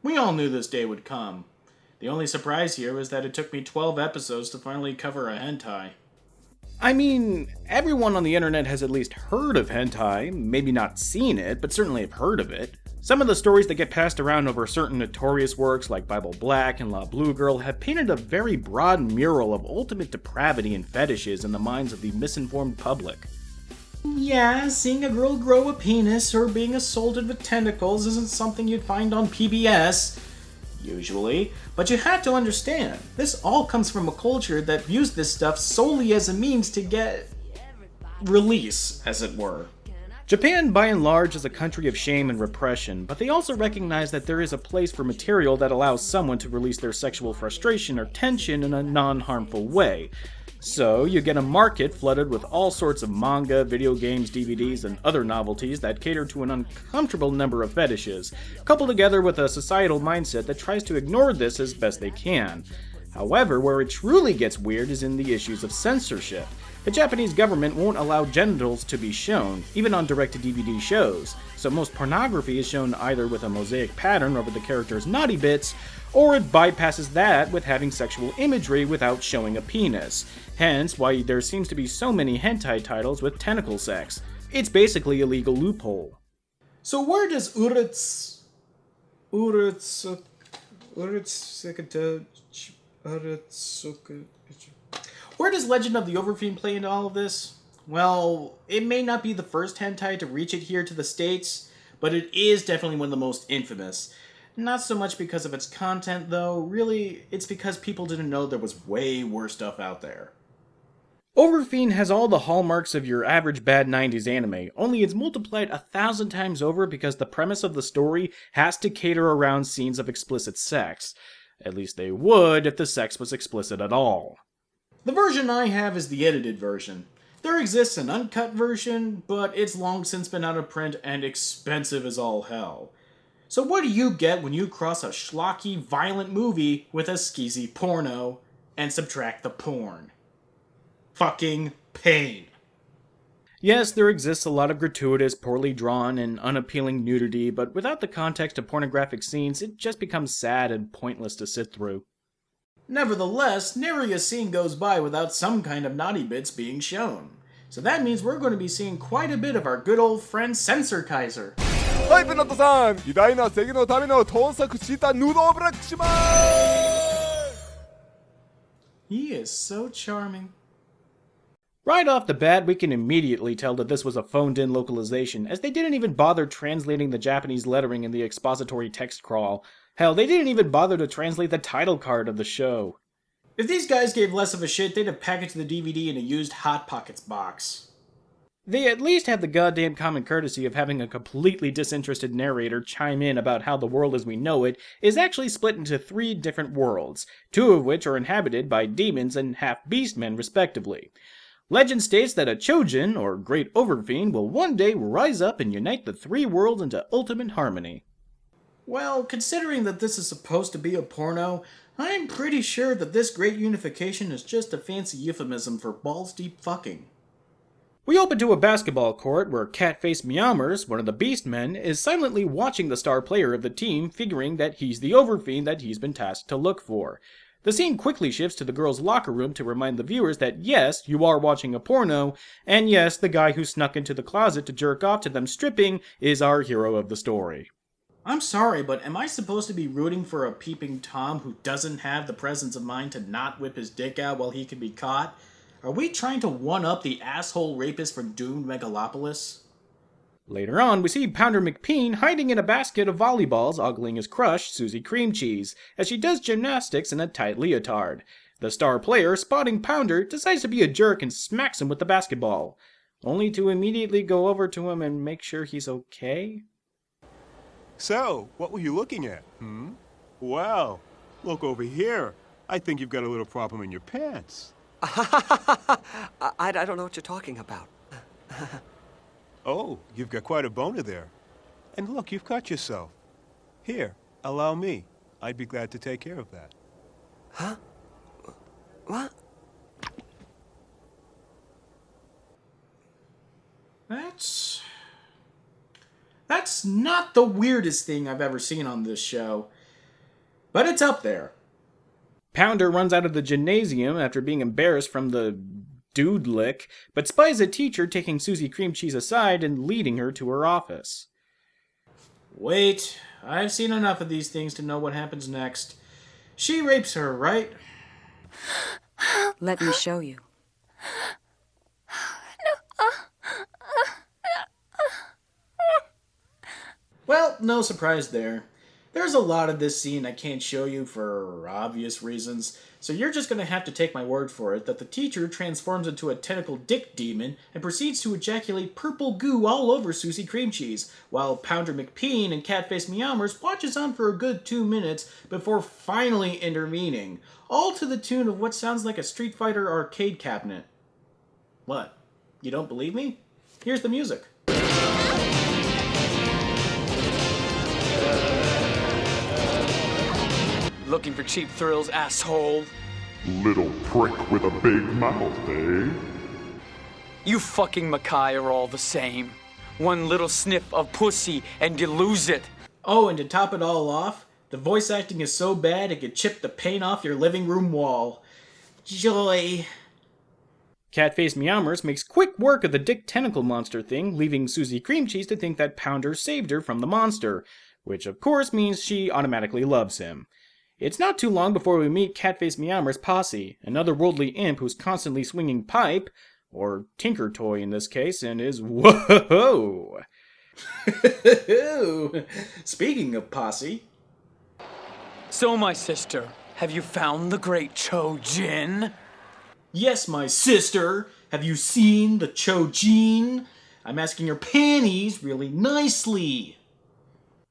We all knew this day would come. The only surprise here was that it took me 12 episodes to finally cover a hentai. I mean, everyone on the internet has at least heard of hentai, maybe not seen it, but certainly have heard of it. Some of the stories that get passed around over certain notorious works like Bible Black and La Blue Girl have painted a very broad mural of ultimate depravity and fetishes in the minds of the misinformed public. Yeah, seeing a girl grow a penis or being assaulted with tentacles isn't something you'd find on PBS, usually, but you have to understand, this all comes from a culture that views this stuff solely as a means to get release, as it were. Japan, by and large, is a country of shame and repression, but they also recognize that there is a place for material that allows someone to release their sexual frustration or tension in a non-harmful way. So, you get a market flooded with all sorts of manga, video games, DVDs, and other novelties that cater to an uncomfortable number of fetishes, coupled together with a societal mindset that tries to ignore this as best they can. However, where it truly gets weird is in the issues of censorship. The Japanese government won't allow genitals to be shown, even on direct-to-DVD shows, so most pornography is shown either with a mosaic pattern over the character's naughty bits, or it bypasses that with having sexual imagery without showing a penis. Hence why there seems to be so many hentai titles with tentacle sex. It's basically a legal loophole. So where does Where does Legend of the Overfiend play into all of this? Well, it may not be the first hentai to reach it here to the States, but it is definitely one of the most infamous. Not so much because of its content, though. Really, it's because people didn't know there was way worse stuff out there. Overfiend has all the hallmarks of your average bad 90s anime, only it's multiplied 1,000 times over because the premise of the story has to cater around scenes of explicit sex. At least they would if the sex was explicit at all. The version I have is the edited version. There exists an uncut version, but it's long since been out of print and expensive as all hell. So what do you get when you cross a schlocky, violent movie with a skeezy porno and subtract the porn? Fucking pain. Yes, there exists a lot of gratuitous, poorly drawn, and unappealing nudity, but without the context of pornographic scenes, it just becomes sad and pointless to sit through. Nevertheless, nary a scene goes by without some kind of naughty bits being shown. So that means we're going to be seeing quite a bit of our good old friend Censor Kaiser. はい、ペナットさん、偉大な正義のための盗作したヌードブラックします。 He is so charming. Right off the bat, we can immediately tell that this was a phoned-in localization, as they didn't even bother translating the Japanese lettering in the expository text crawl. Hell, they didn't even bother to translate the title card of the show. If these guys gave less of a shit, they'd have packaged the DVD in a used Hot Pockets box. They at least have the goddamn common courtesy of having a completely disinterested narrator chime in about how the world as we know it is actually split into 3 different worlds, 2 of which are inhabited by demons and half-beastmen respectively. Legend states that a Chojin, or Great Overfiend, will one day rise up and unite the 3 worlds into ultimate harmony. Well, considering that this is supposed to be a porno, I'm pretty sure that this great unification is just a fancy euphemism for balls-deep fucking. We open to a basketball court where Catface Meowmers, one of the Beastmen, is silently watching the star player of the team, figuring that he's the Overfiend that he's been tasked to look for. The scene quickly shifts to the girls' locker room to remind the viewers that yes, you are watching a porno, and yes, the guy who snuck into the closet to jerk off to them stripping is our hero of the story. I'm sorry, but am I supposed to be rooting for a peeping Tom who doesn't have the presence of mind to not whip his dick out while he can be caught? Are we trying to one-up the asshole rapist from doomed Megalopolis? Later on, we see Pounder McPeen hiding in a basket of volleyballs ogling his crush, Susie Cream Cheese, as she does gymnastics in a tight leotard. The star player, spotting Pounder, decides to be a jerk and smacks him with the basketball, only to immediately go over to him and make sure he's okay. So, what were you looking at? Well, look over here. I think you've got a little problem in your pants. I don't know what you're talking about. Oh, you've got quite a boner there. And look, you've cut yourself. Here, allow me. I'd be glad to take care of that. Huh? What? That's not the weirdest thing I've ever seen on this show. but it's up there. Pounder runs out of the gymnasium after being embarrassed from the dude lick, but spies a teacher taking Susie Cream Cheese aside and leading her to her office. Wait, I've seen enough of these things to know what happens next. She rapes her, right? Let me show you. Well, no surprise there. There's a lot of this scene I can't show you for obvious reasons, so you're just going to have to take my word for it that the teacher transforms into a tentacle dick demon and proceeds to ejaculate purple goo all over Susie Cream Cheese, while Pounder McPeen and Catface Meowmers watches on for a good 2 minutes before finally intervening, all to the tune of what sounds like a Street Fighter arcade cabinet. What? You don't believe me? Here's the music. Looking for cheap thrills, asshole? Little prick with a big mouth, eh? You fucking Mackay are all the same. One little sniff of pussy and you lose it. Oh, and to top it all off, the voice acting is so bad it could chip the paint off your living room wall. Joy. Catface Meowmers makes quick work of the dick tentacle monster thing, leaving Susie Cream Cheese to think that Pounder saved her from the monster, which of course means she automatically loves him. It's not too long before we meet Catface Meowmer's posse, an otherworldly imp who's constantly swinging pipe, or Tinker Toy in this case, and is whoa. Speaking of posse. So, my sister, have you found the great Chojin? Yes, my sister. Have you seen the Chojin? I'm asking your panties really nicely.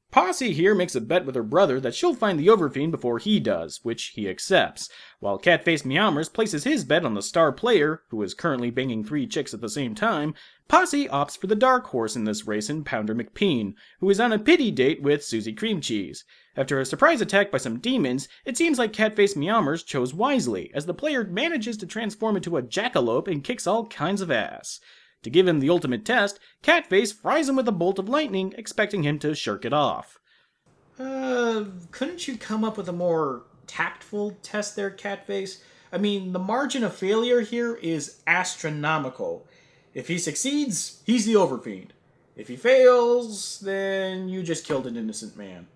Posse here makes a bet with her brother that she'll find the Overfiend before he does, which he accepts, while Catface Meowmers places his bet on the star player, who is currently banging 3 chicks at the same time. Posse opts for the dark horse in this race in Pounder McPeen, who is on a pity date with Susie Cream Cheese. After a surprise attack by some demons, it seems like Catface Meowmers chose wisely, as the player manages to transform into a jackalope and kicks all kinds of ass. To give him the ultimate test, Catface fries him with a bolt of lightning, expecting him to shirk it off. Couldn't you come up with a more tactful test there, Catface? I mean, the margin of failure here is astronomical. If he succeeds, he's the Overfiend. If he fails, then you just killed an innocent man.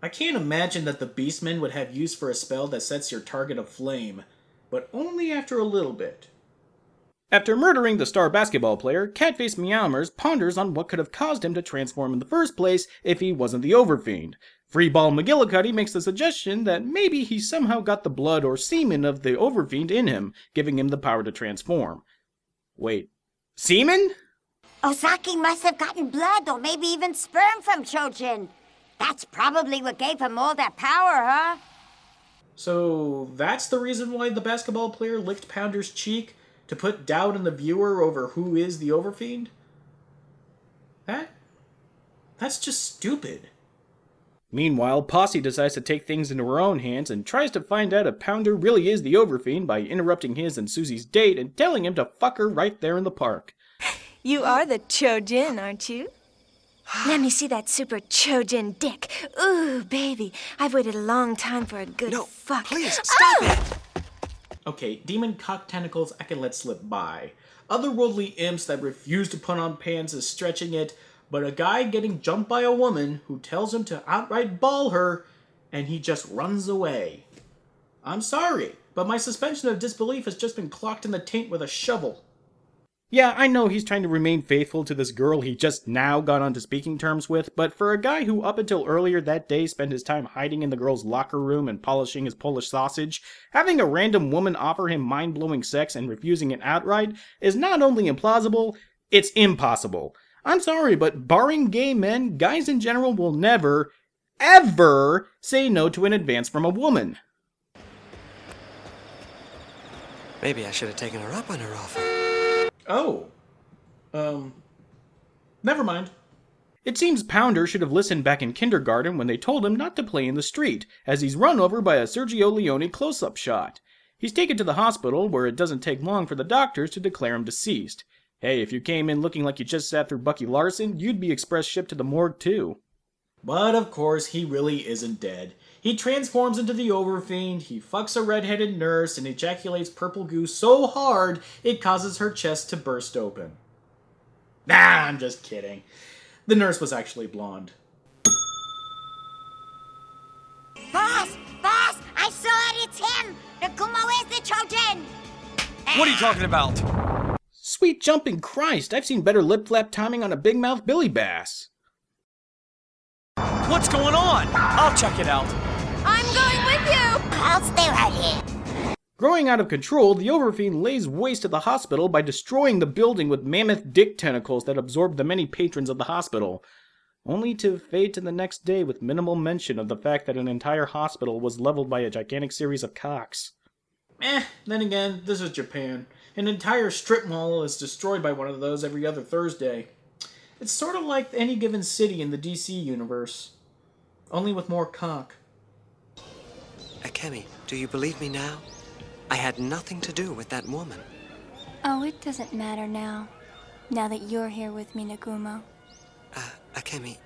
I can't imagine that the Beastmen would have use for a spell that sets your target aflame, but only after a little bit. After murdering the star basketball player, Catface Meowmers ponders on what could have caused him to transform in the first place if he wasn't the Overfiend. Freeball McGillicuddy makes the suggestion that maybe he somehow got the blood or semen of the Overfiend in him, giving him the power to transform. Wait, semen? Ozaki must have gotten blood or maybe even sperm from Chojin. That's probably what gave him all that power, huh? So that's the reason why the basketball player licked Pounder's cheek? To put doubt in the viewer over who is the Overfiend? That's just stupid. Meanwhile, Posse decides to take things into her own hands and tries to find out if Pounder really is the Overfiend by interrupting his and Susie's date and telling him to fuck her right there in the park. You are the Chojin, aren't you? Let me see that super Chojin dick. Ooh, baby, I've waited a long time for a good fuck. Please, stop it! Okay, demon cock tentacles I can let slip by. Otherworldly imps that refuse to put on pants is stretching it, but a guy getting jumped by a woman who tells him to outright ball her, and he just runs away. I'm sorry, but my suspension of disbelief has just been clocked in the taint with a shovel. Yeah, I know he's trying to remain faithful to this girl he just now got onto speaking terms with, but for a guy who up until earlier that day spent his time hiding in the girl's locker room and polishing his Polish sausage, having a random woman offer him mind-blowing sex and refusing it outright is not only implausible, it's impossible. I'm sorry, but barring gay men, guys in general will never, ever say no to an advance from a woman. Maybe I should have taken her up on her offer. Oh. Never mind. It seems Pounder should have listened back in kindergarten when they told him not to play in the street, as he's run over by a Sergio Leone close-up shot. He's taken to the hospital, where it doesn't take long for the doctors to declare him deceased. Hey, if you came in looking like you just sat through Bucky Larson, you'd be express shipped to the morgue too. But of course, he really isn't dead. He transforms into the Overfiend, he fucks a redheaded nurse, and ejaculates purple goo so hard it causes her chest to burst open. Nah, I'm just kidding. The nurse was actually blonde. Boss! Boss! I saw it! It's him! Nagumo is the Trojan! What are you talking about? Sweet jumping Christ, I've seen better lip-flap timing on a big mouth Billy Bass. What's going on? I'll check it out. I'm going with you! I'll stay right here. Growing out of control, the Overfiend lays waste to the hospital by destroying the building with mammoth dick tentacles that absorb the many patrons of the hospital, only to fade to the next day with minimal mention of the fact that an entire hospital was leveled by a gigantic series of cocks. Then again, this is Japan. An entire strip mall is destroyed by one of those every other Thursday. It's sort of like any given city in the DC universe, only with more cock. Akemi, do you believe me now? I had nothing to do with that woman. Oh, it doesn't matter now. Now that you're here with me, Nagumo. Akemi,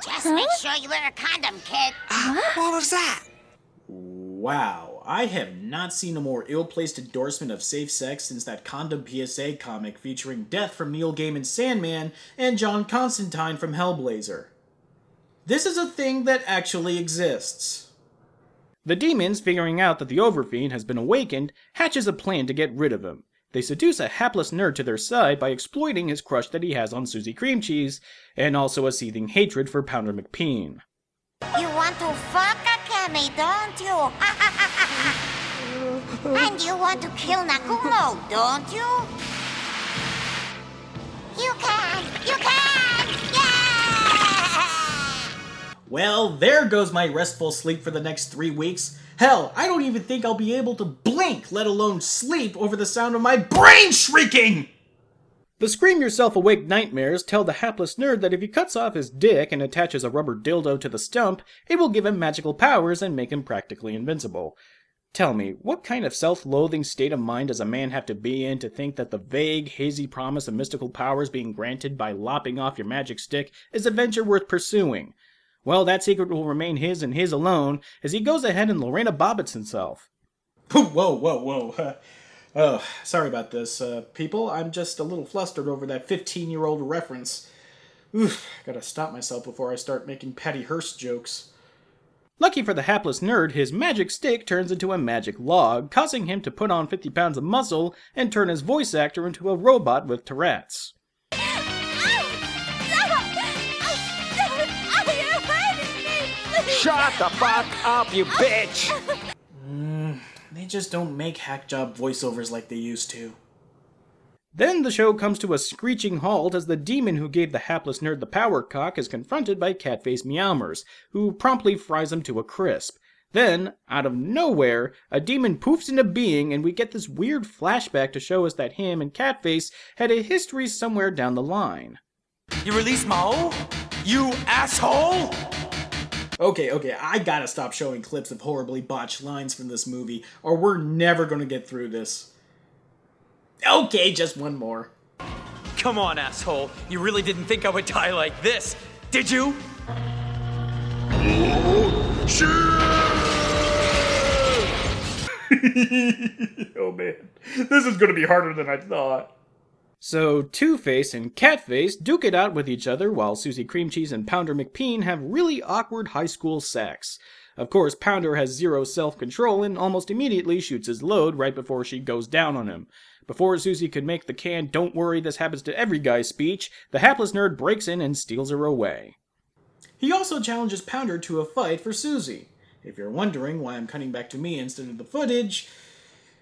Just make sure you wear a condom, kid. what was that? Wow, I have not seen a more ill-placed endorsement of safe sex since that Condom PSA comic featuring Death from Neil Gaiman's Sandman and John Constantine from Hellblazer. This is a thing that actually exists. The demons, figuring out that the Overfiend has been awakened, hatches a plan to get rid of him. They seduce a hapless nerd to their side by exploiting his crush that he has on Susie Cream Cheese, and also a seething hatred for Pounder McPeen. You want to fuck Akemi, don't you? And you want to kill Nagumo, don't you? You can! You can! Yeah! Well, there goes my restful sleep for the next 3 weeks. Hell, I don't even think I'll be able to blink, let alone sleep, over the sound of my brain shrieking! The scream-yourself-awake nightmares tell the hapless nerd that if he cuts off his dick and attaches a rubber dildo to the stump, it will give him magical powers and make him practically invincible. Tell me, what kind of self-loathing state of mind does a man have to be in to think that the vague, hazy promise of mystical powers being granted by lopping off your magic stick is a venture worth pursuing? Well, that secret will remain his and his alone, as he goes ahead and Lorena Bobbits himself. Whoa. Oh, sorry about this, people. I'm just a little flustered over that 15-year-old reference. Oof, gotta stop myself before I start making Patty Hearst jokes. Lucky for the hapless nerd, his magic stick turns into a magic log, causing him to put on 50 pounds of muscle and turn his voice actor into a robot with Tourette's. Shut the fuck up, you bitch! They just don't make hack job voiceovers like they used to. Then the show comes to a screeching halt as the demon who gave the hapless nerd the power cock is confronted by Catface Meowmers, who promptly fries him to a crisp. Then, out of nowhere, a demon poofs into being and we get this weird flashback to show us that him and Catface had a history somewhere down the line. You released Mao? You asshole! Okay, I gotta stop showing clips of horribly botched lines from this movie, or we're never gonna get through this. Okay, just one more. Come on, asshole. You really didn't think I would die like this, did you? Oh man, this is gonna be harder than I thought. So, Two-Face and Catface duke it out with each other while Susie Cream Cheese and Pounder McPeen have really awkward high school sex. Of course, Pounder has zero self-control and almost immediately shoots his load right before she goes down on him. Before Susie could make the canned "don't worry, this happens to every guy" speech, the hapless nerd breaks in and steals her away. He also challenges Pounder to a fight for Susie. If you're wondering why I'm cutting back to me instead of the footage,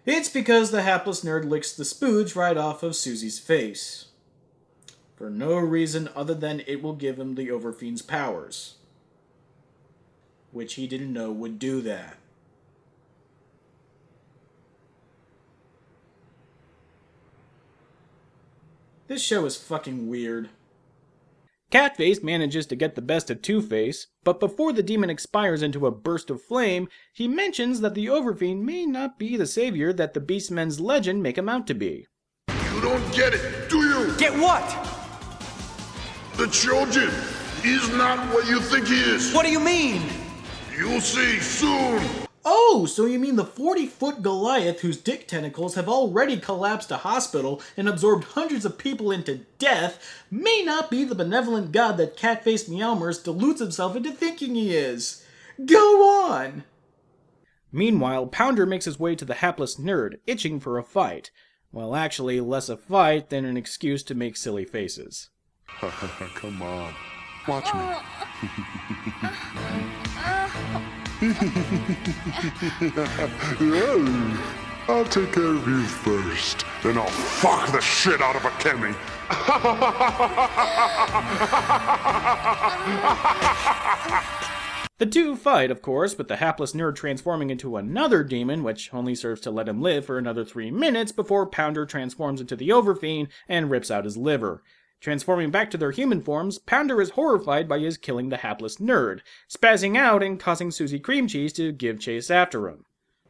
it's because the hapless nerd licks the spooge right off of Susie's face. For no reason other than it will give him the Overfiend's powers. Which he didn't know would do that. This show is fucking weird. Catface manages to get the best of Two-Face, but before the demon expires into a burst of flame, he mentions that the Overfiend may not be the savior that the Beastmen's legend make him out to be. You don't get it, do you? Get what? The Chojin is not what you think he is. What do you mean? You'll see soon. Oh, so you mean the 40-foot Goliath whose dick tentacles have already collapsed a hospital and absorbed hundreds of people into death may not be the benevolent god that Catface Meowmers deludes himself into thinking he is. Go on! Meanwhile, Pounder makes his way to the hapless nerd, itching for a fight. Well, actually, less a fight than an excuse to make silly faces. Come on, watch me. I'll take care of you first, then I'll fuck the shit out of a Kemi. The two fight, of course, with the hapless nerd transforming into another demon, which only serves to let him live for another 3 minutes before Pounder transforms into the Overfiend and rips out his liver. Transforming back to their human forms, Pounder is horrified by his killing the hapless nerd, spazzing out and causing Susie Cream Cheese to give chase after him.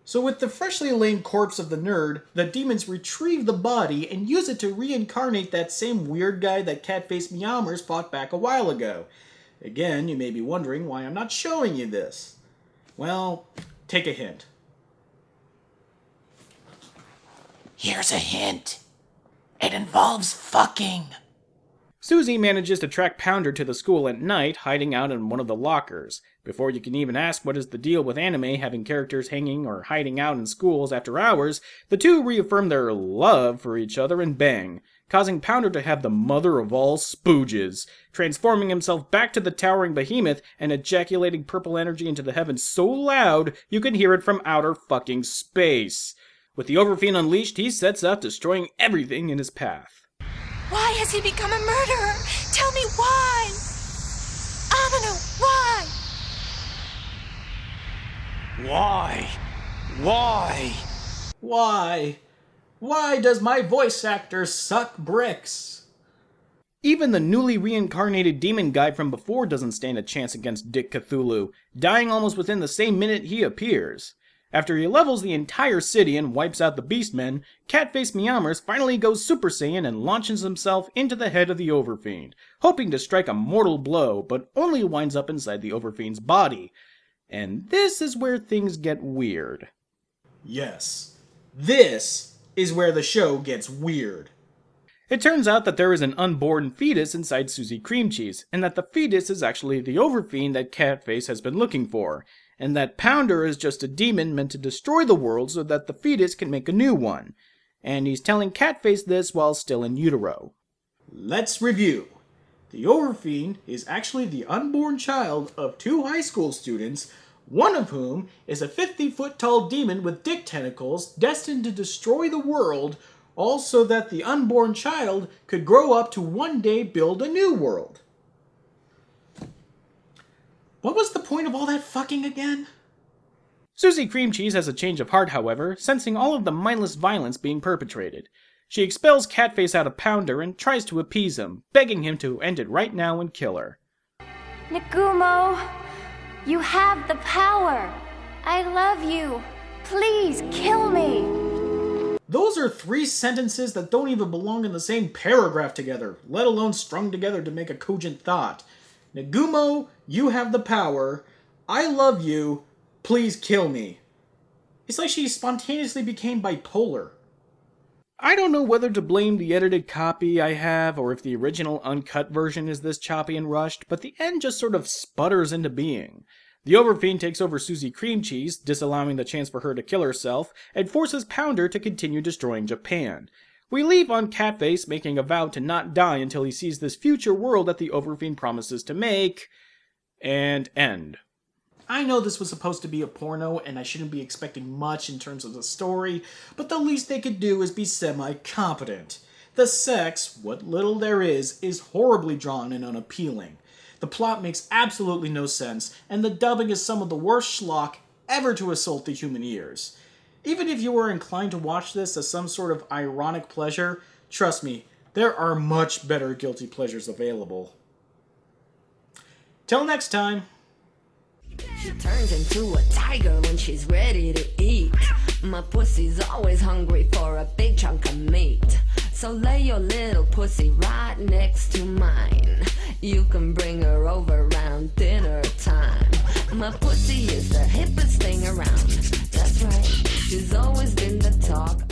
So with the freshly laid corpse of the nerd, the demons retrieve the body and use it to reincarnate that same weird guy that Catface Meowmers fought back a while ago. Again, you may be wondering why I'm not showing you this. Well, take a hint. Here's a hint. It involves fucking. Susie manages to track Pounder to the school at night, hiding out in one of the lockers. Before you can even ask what is the deal with anime having characters hanging or hiding out in schools after hours, the two reaffirm their love for each other and bang, causing Pounder to have the mother of all spooges, transforming himself back to the towering behemoth and ejaculating purple energy into the heavens so loud you can hear it from outer fucking space. With the Overfiend unleashed, he sets out destroying everything in his path. Why has he become a murderer? Tell me why! Amino, why? Why? Why? Why? Why does my voice actor suck bricks? Even the newly reincarnated demon guy from before doesn't stand a chance against Dick Cthulhu, dying almost within the same minute he appears. After he levels the entire city and wipes out the Beastmen, Catface Meowmers finally goes Super Saiyan and launches himself into the head of the Overfiend, hoping to strike a mortal blow, but only winds up inside the Overfiend's body. And this is where things get weird. Yes, this is where the show gets weird. It turns out that there is an unborn fetus inside Susie Cream Cheese, and that the fetus is actually the Overfiend that Catface has been looking for, and that Pounder is just a demon meant to destroy the world so that the fetus can make a new one. And he's telling Catface this while still in utero. Let's review. The Overfiend is actually the unborn child of 2 high school students, one of whom is a 50-foot-tall demon with dick tentacles destined to destroy the world, all so that the unborn child could grow up to one day build a new world. What was the point of all that fucking again? Susie Cream Cheese has a change of heart, however, sensing all of the mindless violence being perpetrated. She expels Catface out of Pounder and tries to appease him, begging him to end it right now and kill her. Nagumo, you have the power. I love you. Please kill me. Those are 3 sentences that don't even belong in the same paragraph together, let alone strung together to make a cogent thought. Nagumo, you have the power. I love you. Please kill me. It's like she spontaneously became bipolar. I don't know whether to blame the edited copy I have or if the original uncut version is this choppy and rushed, but the end just sort of sputters into being. The Overfiend takes over Susie Cream Cheese, disallowing the chance for her to kill herself, and forces Pounder to continue destroying Japan. We leave on Catface making a vow to not die until he sees this future world that the Overfiend promises to make, and end. I know this was supposed to be a porno and I shouldn't be expecting much in terms of the story, but the least they could do is be semi-competent. The sex, what little there is horribly drawn and unappealing. The plot makes absolutely no sense, and the dubbing is some of the worst schlock ever to assault the human ears. Even if you were inclined to watch this as some sort of ironic pleasure, trust me, there are much better guilty pleasures available. Till next time. She turns into a tiger when she's ready to eat. My pussy's always hungry for a big chunk of meat. So lay your little pussy right next to mine. You can bring her over around dinner time. My pussy is the hippest thing around. That's right, she's always been the talk